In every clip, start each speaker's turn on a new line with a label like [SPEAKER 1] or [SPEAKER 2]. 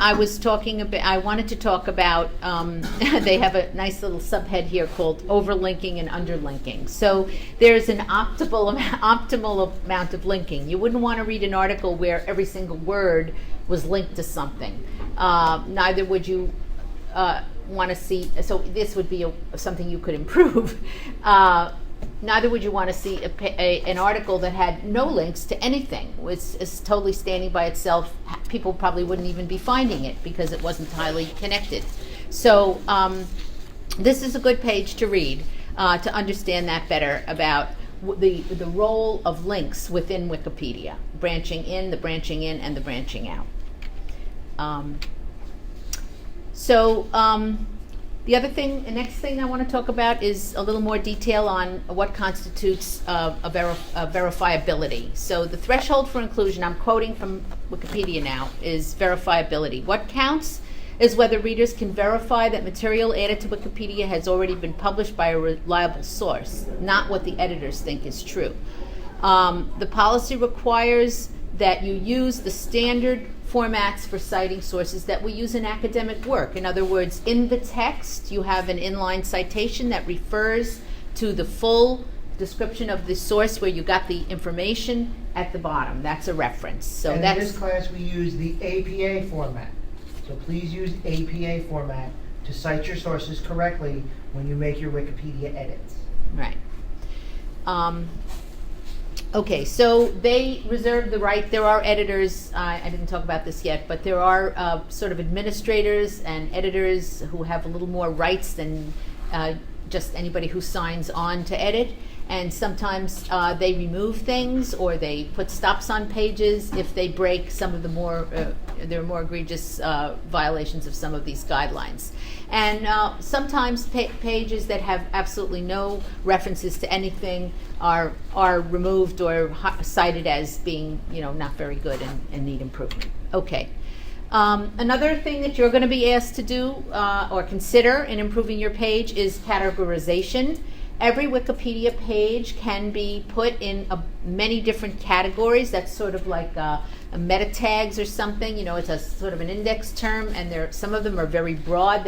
[SPEAKER 1] I was talking about, I wanted to talk about, they have a nice little subhead here called overlinking and underlinking. So there's an optimal amount of linking. You wouldn't want to read an article where every single word was linked to something. Neither would you want to see, so this would be something you could improve. Neither would you want to see an article that had no links to anything. It's totally standing by itself. People probably wouldn't even be finding it because it wasn't highly connected. So this is a good page to read to understand that better about the role of links within Wikipedia, branching in, and the branching out. The next thing I want to talk about is a little more detail on what constitutes verifiability. So the threshold for inclusion, I'm quoting from Wikipedia now, is verifiability. What counts is whether readers can verify that material added to Wikipedia has already been published by a reliable source, not what the editors think is true. The policy requires that you use the standard formats for citing sources that we use in academic work. In other words, in the text, you have an inline citation that refers to the full description of the source where you got the information at the bottom. That's a reference. So
[SPEAKER 2] and
[SPEAKER 1] that's
[SPEAKER 2] in this class, we use the APA format. So please use APA format to cite your sources correctly when you make your Wikipedia edits.
[SPEAKER 1] Right. Okay, so they reserve the right. There are editors, I didn't talk about this yet, but there are sort of administrators and editors who have a little more rights than just anybody who signs on to edit. And sometimes they remove things or they put stops on pages if they break some of the more, there are more egregious violations of some of these guidelines. And sometimes pages that have absolutely no references to anything are removed or cited as being, not very good and need improvement. Okay. Another thing that you're going to be asked to do or consider in improving your page is categorization. Every Wikipedia page can be put in many different categories. That's sort of like a meta tags or something. It's a sort of an index term, and some of them are very broad.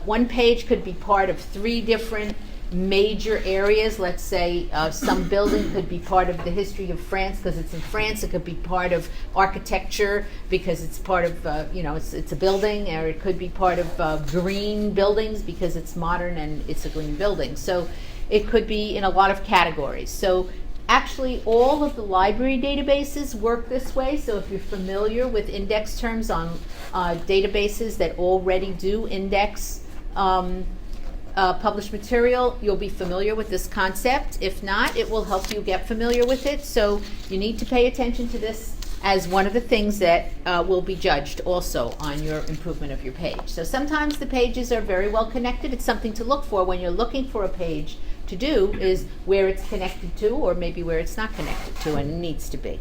[SPEAKER 1] One page could be part of 3 different major areas. Let's say some building could be part of the history of France because it's in France. It could be part of architecture because it's part of, it's a building, or it could be part of green buildings because it's modern and it's a green building. So it could be in a lot of categories. So actually all of the library databases work this way. So if you're familiar with index terms on databases that already do index published material, you'll be familiar with this concept. If not, it will help you get familiar with it. So you need to pay attention to this as one of the things that will be judged also on your improvement of your page. So sometimes the pages are very well connected. It's something to look for when you're looking for a page to do, is where it's connected to or maybe where it's not connected to and it needs to be.